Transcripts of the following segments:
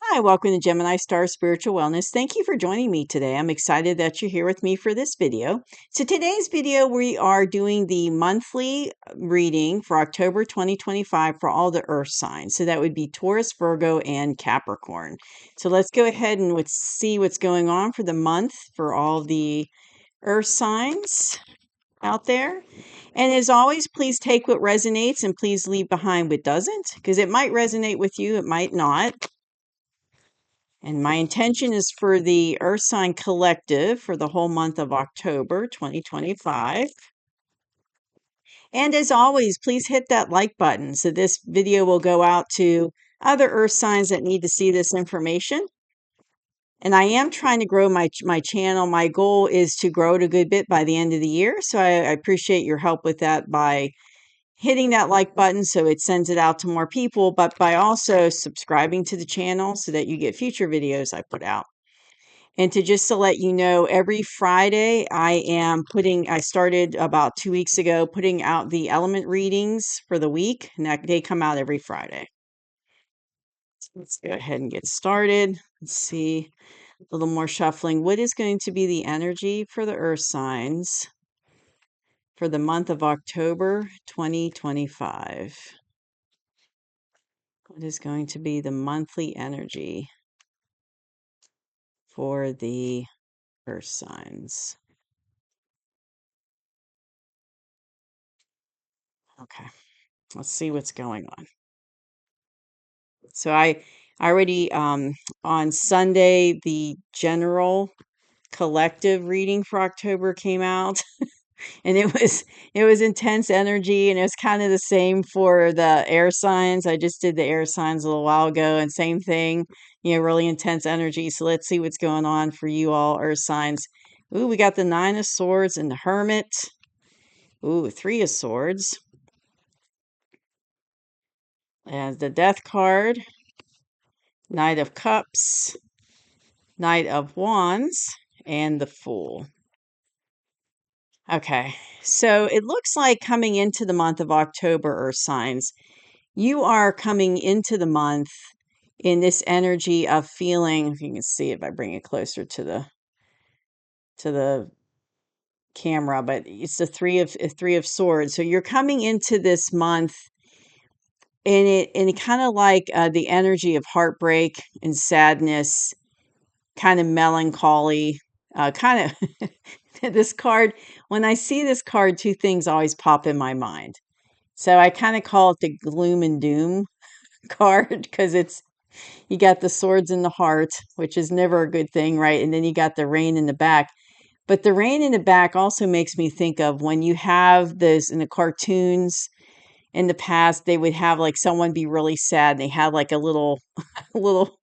Hi, welcome to Gemini Star Spiritual Wellness. Thank you for joining me today. I'm excited that you're here with me for this video. So today's video, we are doing the monthly reading for October 2025 for all the earth signs. So that would be Taurus, Virgo, and Capricorn. So let's go ahead and see what's going on for the month for all the earth signs out there. And as always, please take what resonates and please leave behind what doesn't, because it might resonate with you, it might not. And my intention is for the Earth Sign Collective for the whole month of October 2025. And as always, please hit that like button so this video will go out to other Earth signs that need to see this information. And I am trying to grow my channel. My goal is to grow it a good bit by the end of the year. So I appreciate your help with that by hitting that like button so it sends it out to more people, but by also subscribing to the channel so that you get future videos I put out. And to let you know, every Friday I started about 2 weeks ago putting out the element readings for the week, and they come out every Friday. So let's go ahead and get started. Let's see a little more shuffling. What is going to be the energy for the earth signs for the month of October 2025? What is going to be the monthly energy for the earth signs? Okay, let's see what's going on. So I already on Sunday the general collective reading for October came out. And it was intense energy, and it was kind of the same for the air signs. I just did the air signs a little while ago, and same thing, really intense energy. So let's see what's going on for you all earth signs. Ooh, we got the 9 of Swords and the Hermit. Ooh, 3 of Swords. And the Death card. Knight of Cups. Knight of Wands. And the Fool. Okay, so it looks like coming into the month of October, earth signs, you are coming into the month in this energy of feeling, if you can see if I bring it closer to the camera, but it's the three of swords. So you're coming into this month and it kind of like the energy of heartbreak and sadness, kind of melancholy, kind of this card. When I see this card, two things always pop in my mind. So I kind of call it the gloom and doom card because you got the swords in the heart, which is never a good thing, right? And then you got the rain in the back. But the rain in the back also makes me think of when you have this in the cartoons in the past, they would have like someone be really sad and they had like a little little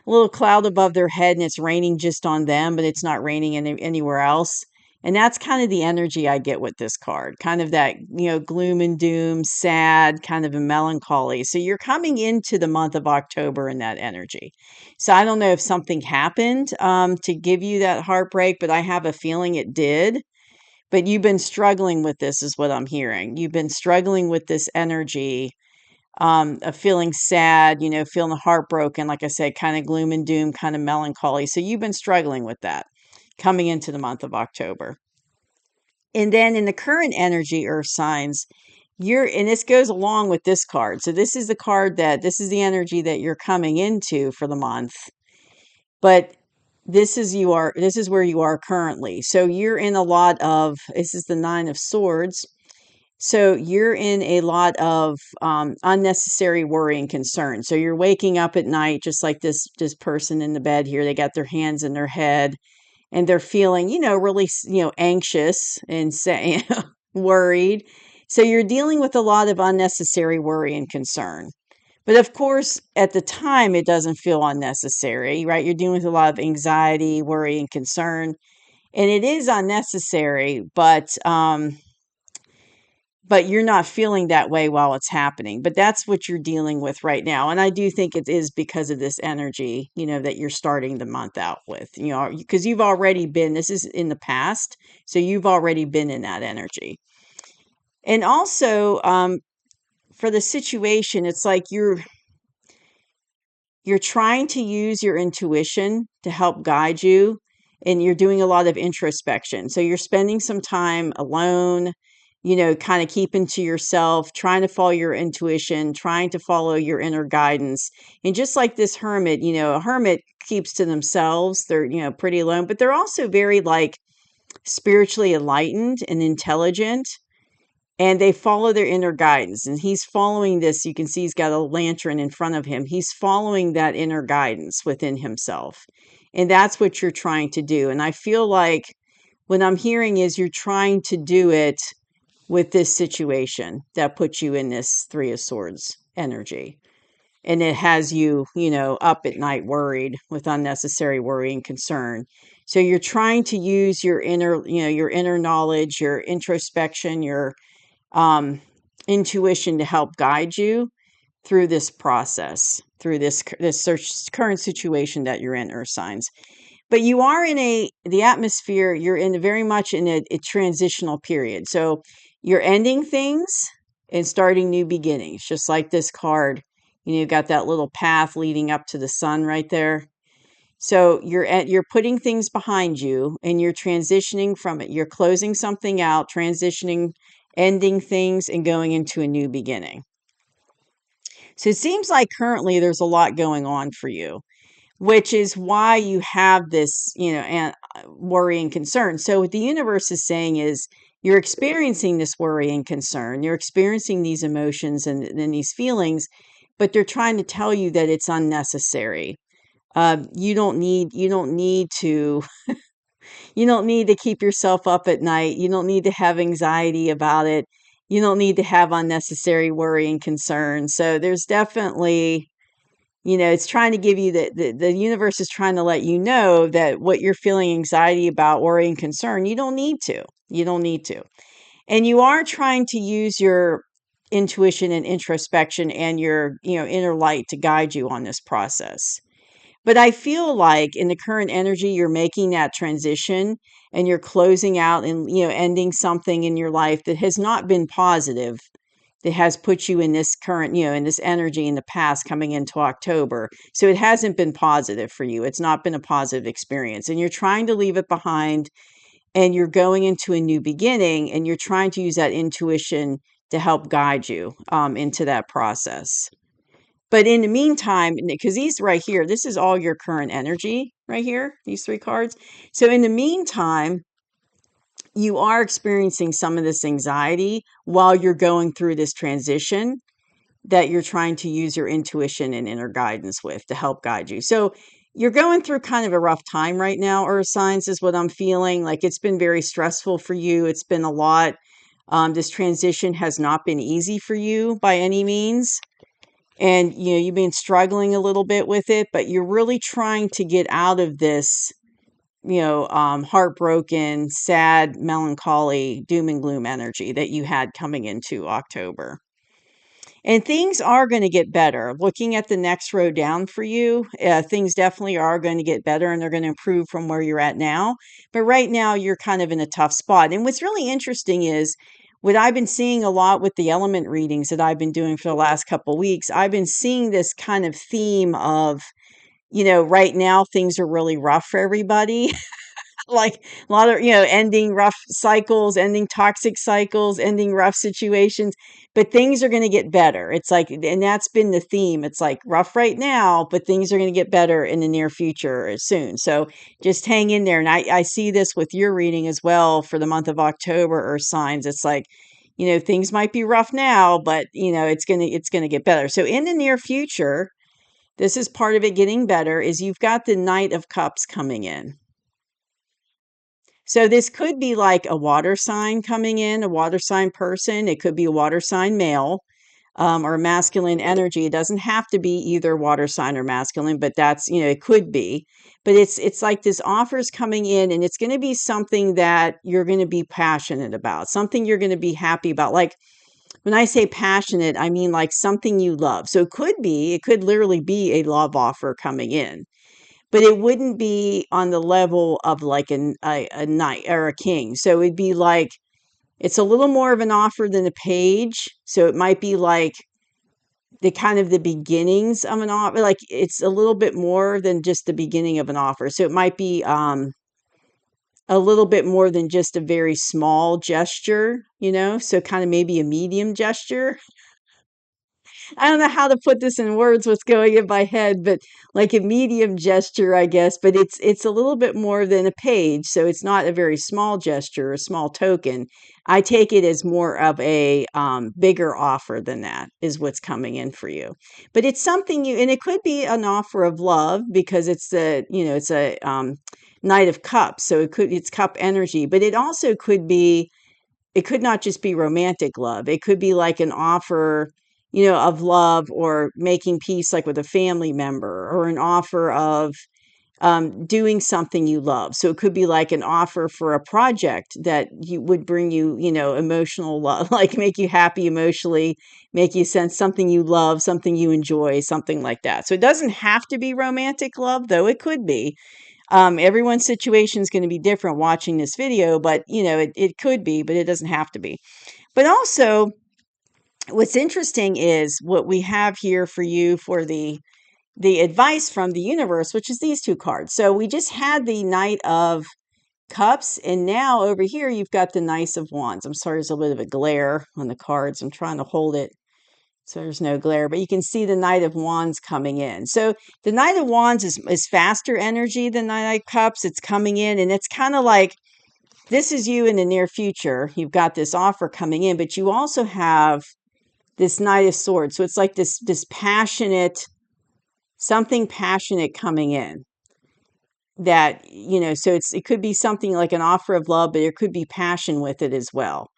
little cloud above their head and it's raining just on them, but it's not raining anywhere else. And that's kind of the energy I get with this card, kind of that, gloom and doom, sad, kind of a melancholy. So you're coming into the month of October in that energy. So I don't know if something happened to give you that heartbreak, but I have a feeling it did. But you've been struggling with this, is what I'm hearing. You've been struggling with this energy of feeling sad, feeling heartbroken, like I said, kind of gloom and doom, kind of melancholy. So you've been struggling with that coming into the month of October. And then in the current energy, earth signs, and this goes along with this card. So this is this is the energy that you're coming into for the month. But this is where you are currently. So you're in a lot of, this is the 9 of Swords. So you're in a lot of unnecessary worry and concern. So you're waking up at night, just like this person in the bed here. They got their hands in their head and they're feeling, really, anxious and worried. So you're dealing with a lot of unnecessary worry and concern. But of course, at the time, it doesn't feel unnecessary, right? You're dealing with a lot of anxiety, worry, and concern. And it is unnecessary, but you're not feeling that way while it's happening. But that's what you're dealing with right now. And I do think it is because of this energy, that you're starting the month out with, because you've already been, this is in the past. So you've already been in that energy. And also, for the situation, it's like You're trying to use your intuition to help guide you, and you're doing a lot of introspection. So you're spending some time alone, kind of keeping to yourself, trying to follow your intuition, trying to follow your inner guidance. And just like this hermit, a hermit keeps to themselves. They're, pretty alone, but they're also very like spiritually enlightened and intelligent, and they follow their inner guidance. And he's following this. You can see he's got a lantern in front of him. He's following that inner guidance within himself. And that's what you're trying to do. And I feel like what I'm hearing is you're trying to do it with this situation that puts you in this Three of Swords energy. And it has you, up at night worried with unnecessary worry and concern. So you're trying to use your inner knowledge, your introspection, your intuition to help guide you through this process, through this current situation that you're in, earth signs. But you are in the atmosphere, you're in very much in a transitional period. So you're ending things and starting new beginnings, just like this card. You've got that little path leading up to the sun right there. So you're putting things behind you and you're transitioning from it. You're closing something out, transitioning, ending things, and going into a new beginning. So it seems like currently there's a lot going on for you, which is why you have this, worry and concern. So what the universe is saying is you're experiencing this worry and concern. You're experiencing these emotions and these feelings, but they're trying to tell you that it's unnecessary. You don't need to keep yourself up at night. You don't need to have anxiety about it. You don't need to have unnecessary worry and concern. So there's definitely, it's trying to give you the universe is trying to let you know that what you're feeling anxiety about, worry and concern, you don't need to. You don't need to. And you are trying to use your intuition and introspection and your, inner light to guide you on this process. But I feel like in the current energy, you're making that transition and you're closing out and, ending something in your life that has not been positive, that has put you in this current, in this energy in the past coming into October. So it hasn't been positive for you. It's not been a positive experience. And you're trying to leave it behind and you're going into a new beginning and you're trying to use that intuition to help guide you into that process. But in the meantime, because these right here, this is all your current energy right here, these three cards. So in the meantime, you are experiencing some of this anxiety while you're going through this transition that you're trying to use your intuition and inner guidance with to help guide you. So you're going through kind of a rough time right now, Earth signs, is what I'm feeling. Like it's been very stressful for you. It's been a lot. This transition has not been easy for you by any means. And, you've been struggling a little bit with it, but you're really trying to get out of this, heartbroken, sad, melancholy, doom and gloom energy that you had coming into October. And things are going to get better. Looking at the next row down for you, things definitely are going to get better and they're going to improve from where you're at now. But right now, you're kind of in a tough spot. And what's really interesting is what I've been seeing a lot with the element readings that I've been doing for the last couple of weeks. I've been seeing this kind of theme of, right now, things are really rough for everybody. Like a lot of, ending rough cycles, ending toxic cycles, ending rough situations, but things are going to get better. It's like, and that's been the theme. It's like rough right now, but things are going to get better in the near future soon. So just hang in there. And I see this with your reading as well for the month of October, Earth signs. It's like, things might be rough now, but it's going to get better. So in the near future, this is part of it getting better is you've got the Knight of Cups coming in. So this could be like a water sign coming in, a water sign person. It could be a water sign male or a masculine energy. It doesn't have to be either water sign or masculine, but that's, it could be. But it's like this offer's coming in and it's going to be something that you're going to be passionate about, something you're going to be happy about. Like when I say passionate, I mean like something you love. So it could literally be a love offer coming in. But it wouldn't be on the level of like a knight or a king. So it'd be like, it's a little more of an offer than a page. So it might be like the kind of the beginnings of an offer. Like it's a little bit more than just the beginning of an offer. So it might be a little bit more than just a very small gesture, so kind of maybe a medium gesture. I don't know how to put this in words, what's going in my head, but like a medium gesture, I guess, but it's a little bit more than a page, so it's not a very small gesture, a small token. I take it as more of a bigger offer than that is what's coming in for you. But it's something and it could be an offer of love because it's a Knight of Cups, so it's cup energy, but it could not just be romantic love. It could be like an offer, of love or making peace, like with a family member, or an offer of doing something you love. So it could be like an offer for a project that you would bring you, emotional love, like make you happy emotionally, make you sense something you love, something you enjoy, something like that. So it doesn't have to be romantic love, though it could be. Everyone's situation is going to be different watching this video, but it could be, but it doesn't have to be. But also, what's interesting is what we have here for you for the advice from the universe, which is these two cards. So we just had the Knight of Cups, and now over here you've got the Knight of Wands. I'm sorry, there's a bit of a glare on the cards. I'm trying to hold it so there's no glare, but you can see the Knight of Wands coming in. So the Knight of Wands is faster energy than the Knight of Cups. It's coming in, and it's kind of like, this is you in the near future. You've got this offer coming in, but you also have this Knight of Swords. So it's like this passionate, something passionate coming in that, so it could be something like an offer of love, but there could be passion with it as well.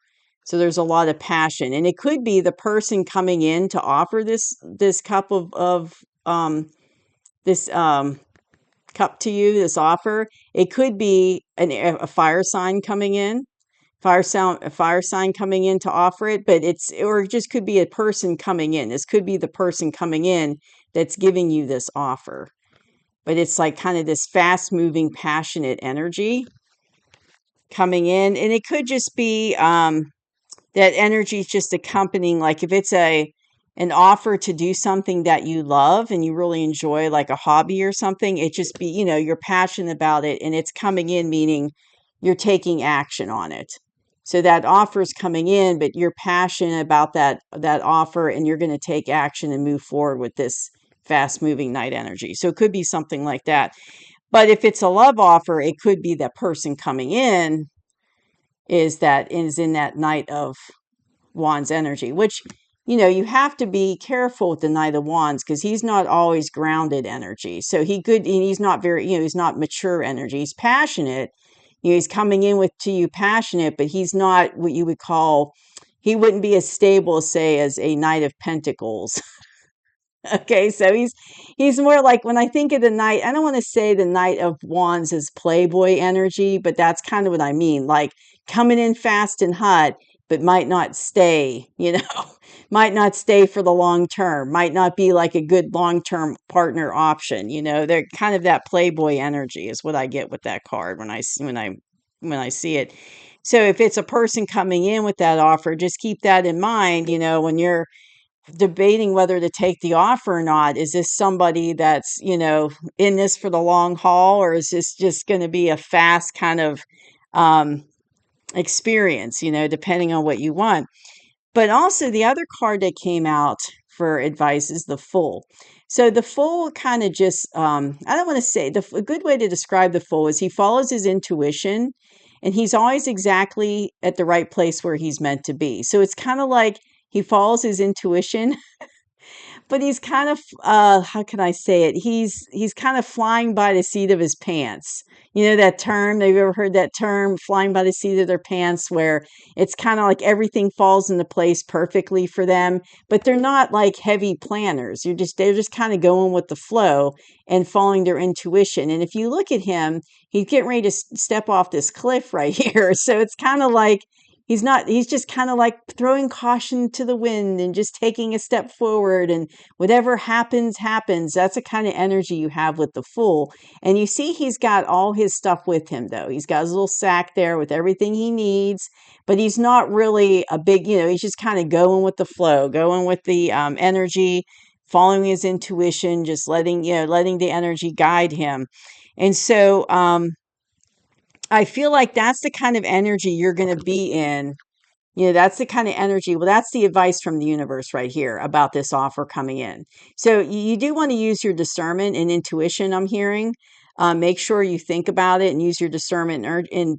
So there's a lot of passion, and it could be the person coming in to offer this cup of this cup to you, this offer. It could be a fire sign coming in, a fire sign coming in to offer it, but or it just could be a person coming in. This could be the person coming in that's giving you this offer. But it's like kind of this fast moving, passionate energy coming in, and it could just be that energy is just accompanying, like if it's an offer to do something that you love and you really enjoy, like a hobby or something, it just be, you're passionate about it and it's coming in, meaning you're taking action on it. So that offer is coming in, but you're passionate about that offer, and you're going to take action and move forward with this fast moving Knight energy. So it could be something like that. But if it's a love offer, it could be that person coming in is in that Knight of Wands energy, which, you have to be careful with the Knight of Wands because he's not always grounded energy. So he's not very, he's not mature energy. He's passionate. He's coming in to you passionate, but he's not what you would call, he wouldn't be as stable, say, as a Knight of Pentacles. Okay, so he's more like, when I think of the Knight, I don't want to say the Knight of Wands is playboy energy, but that's kind of what I mean. Like coming in fast and hot, but might not stay, might not stay for the long term, might not be like a good long-term partner option. They're kind of that playboy energy is what I get with that card when I see it. So if it's a person coming in with that offer, just keep that in mind, when you're debating whether to take the offer or not. Is this somebody that's, in this for the long haul, or is this just going to be a fast kind of experience, depending on what you want? But also the other card that came out for advice is the Fool. So the Fool kind of just, I don't want to say, a good way to describe the Fool is he follows his intuition, and he's always exactly at the right place where he's meant to be. So it's kind of like he follows his intuition, but he's kind of, how can I say it? He's kind of flying by the seat of his pants. You know that term? Have you ever heard that term, flying by the seat of their pants, where it's kind of like everything falls into place perfectly for them, but they're not like heavy planners. They're just kind of going with the flow and following their intuition. And if you look at him, he's getting ready to step off this cliff right here. So it's kind of like, he's just kind of like throwing caution to the wind and just taking a step forward, and whatever happens, happens. That's the kind of energy you have with the Fool. And you see he's got all his stuff with him, though. He's got his little sack there with everything he needs, but he's not really a big, he's just kind of going with the flow, going with the energy, following his intuition, just letting the energy guide him. And so I feel like that's the kind of energy you're going to be in. That's the kind of energy. Well, that's the advice from the universe right here about this offer coming in. So you do want to use your discernment and intuition, I'm hearing. Make sure you think about it and use your discernment.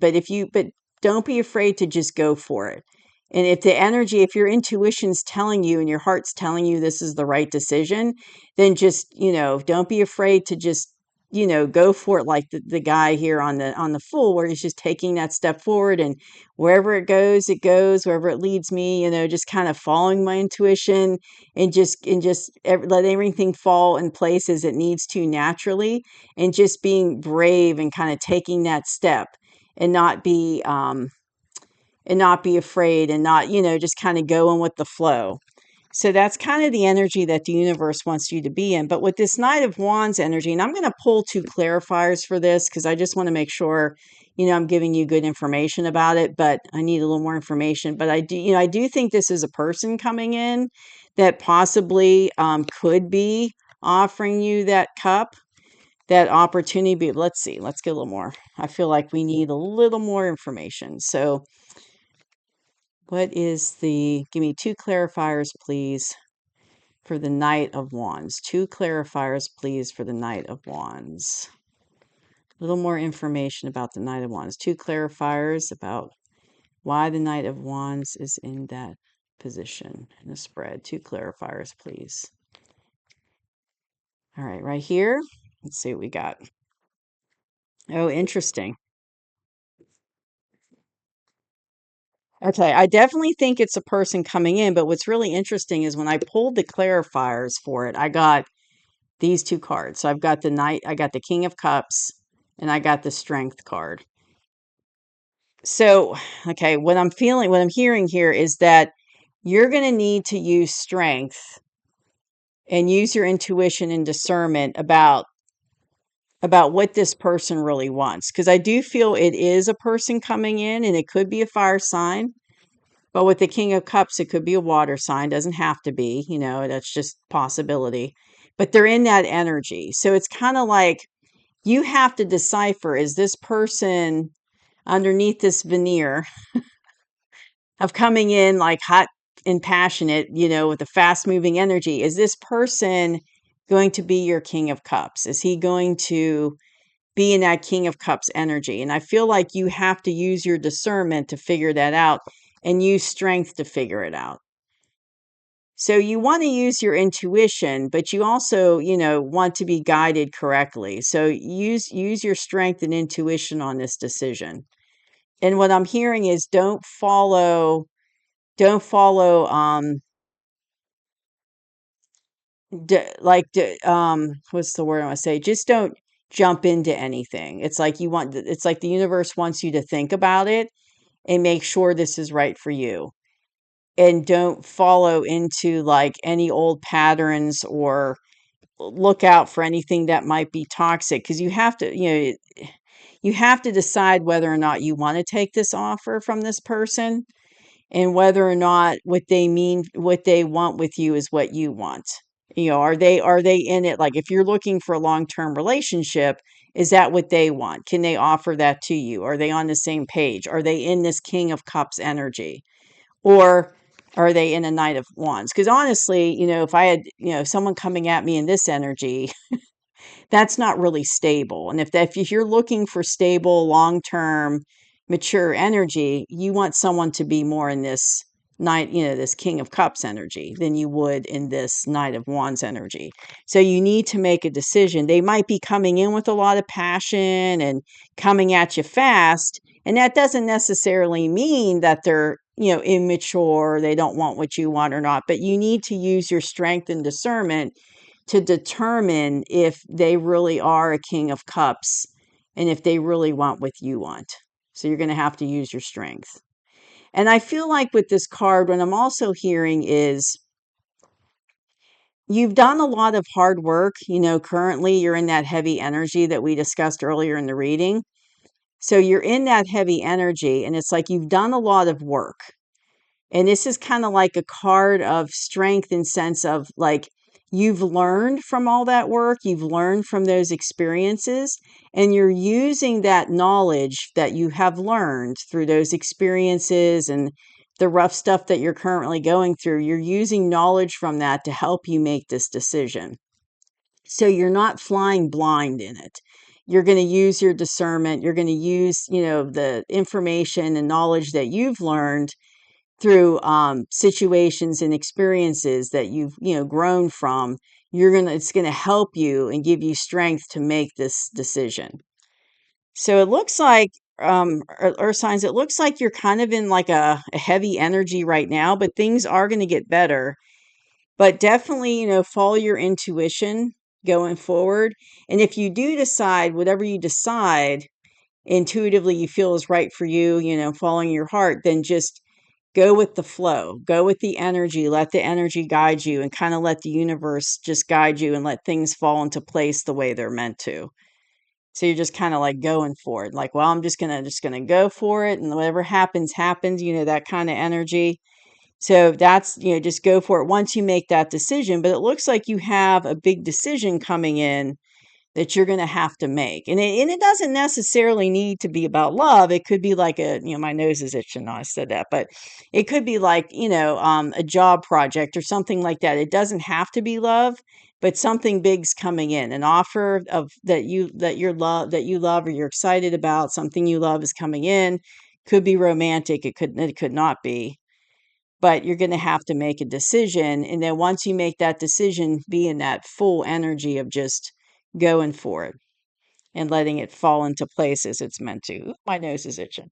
But don't be afraid to just go for it. And if your intuition's telling you and your heart's telling you this is the right decision, then just, don't be afraid to just, go for it, like the guy here on the Fool, where he's just taking that step forward, and wherever it goes, wherever it leads me, just kind of following my intuition, and let everything fall in place as it needs to naturally, and just being brave and kind of taking that step, and not be afraid, and not, just kind of going with the flow. So that's kind of the energy that the universe wants you to be in. But with this Knight of Wands energy, and I'm going to pull 2 clarifiers for this because I just want to make sure, I'm giving you good information about it, but I need a little more information. But I do think this is a person coming in that possibly could be offering you that cup, that opportunity. But let's see, let's get a little more. I feel like we need a little more information. So give me 2 clarifiers, please, for the Knight of Wands. 2 clarifiers, please, for the Knight of Wands. A little more information about the Knight of Wands. 2 clarifiers about why the Knight of Wands is in that position in the spread. 2 clarifiers, please. All right, right here. Let's see what we got. Oh, interesting. Okay, I definitely think it's a person coming in, but what's really interesting is when I pulled the clarifiers for it, I got these 2 cards. So I've got I got the King of Cups, and I got the Strength card. So, okay, what I'm hearing here is that you're going to need to use strength and use your intuition and discernment about what this person really wants. Because I do feel it is a person coming in, and it could be a fire sign. But with the King of Cups, it could be a water sign. Doesn't have to be, that's just possibility. But they're in that energy. So it's kind of like you have to decipher, is this person underneath this veneer of coming in like hot and passionate, with a fast moving energy? Is this person going to be your King of Cups? Is he going to be in that King of Cups energy? And I feel like you have to use your discernment to figure that out, and use strength to figure it out. So you want to use your intuition, but you also, want to be guided correctly. So use your strength and intuition on this decision. And what I'm hearing is don't follow what's the word I want to say? Just don't jump into anything. It's like the universe wants you to think about it and make sure this is right for you. And don't follow into like any old patterns, or look out for anything that might be toxic, because you have to, you have to decide whether or not you want to take this offer from this person, and whether or not what they want with you is what you want. Are they in it? Like, if you're looking for a long-term relationship, is that what they want? Can they offer that to you? Are they on the same page? Are they in this King of Cups energy? Or are they in a Knight of Wands? Because honestly, if I had, someone coming at me in this energy, that's not really stable. And if you're looking for stable, long-term, mature energy, you want someone to be more in this this King of Cups energy than you would in this Knight of Wands energy. So you need to make a decision. They might be coming in with a lot of passion and coming at you fast, and that doesn't necessarily mean that they're, immature, they don't want what you want or not. But you need to use your strength and discernment to determine if they really are a King of Cups, and if they really want what you want. So you're going to have to use your strength. And I feel like with this card, what I'm also hearing is you've done a lot of hard work. Currently you're in that heavy energy that we discussed earlier in the reading. So you're in that heavy energy, and it's like you've done a lot of work. And this is kind of like a card of strength in sense of like you've learned from all that work, you've learned from those experiences, and you're using that knowledge that you have learned through those experiences and the rough stuff that you're currently going through. You're using knowledge from that to help you make this decision. So you're not flying blind in it. You're going to use your discernment. You're going to use, the information and knowledge that you've learned through situations and experiences that you've grown from. It's gonna help you and give you strength to make this decision. So it looks like earth signs, it looks like you're kind of in like a heavy energy right now, but things are going to get better. But definitely, follow your intuition going forward. And if you do decide, whatever you decide intuitively you feel is right for you, following your heart, then just go with the flow, go with the energy, let the energy guide you, and kind of let the universe just guide you and let things fall into place the way they're meant to. So you're just kind of like going for it. Like, well, I'm just gonna go for it, and whatever happens, happens, that kind of energy. So that's, just go for it once you make that decision. But it looks like you have a big decision coming in that you're going to have to make. And it doesn't necessarily need to be about love. It could be like my nose is itching. I said that, but it could be like, a job project or something like that. It doesn't have to be love, but something big's coming in. An offer of that you love or you're excited about, something you love is coming in. Could be romantic. It could not be. But you're going to have to make a decision. And then once you make that decision, be in that full energy of just going for it and letting it fall into place as it's meant to. Ooh, my nose is itching.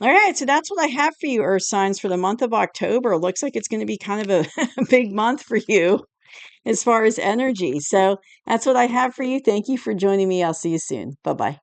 All right, so that's what I have for you, Earth signs, for the month of October. Looks like it's going to be kind of a big month for you as far as energy. So that's what I have for you. Thank you for joining me. I'll see you soon. Bye bye.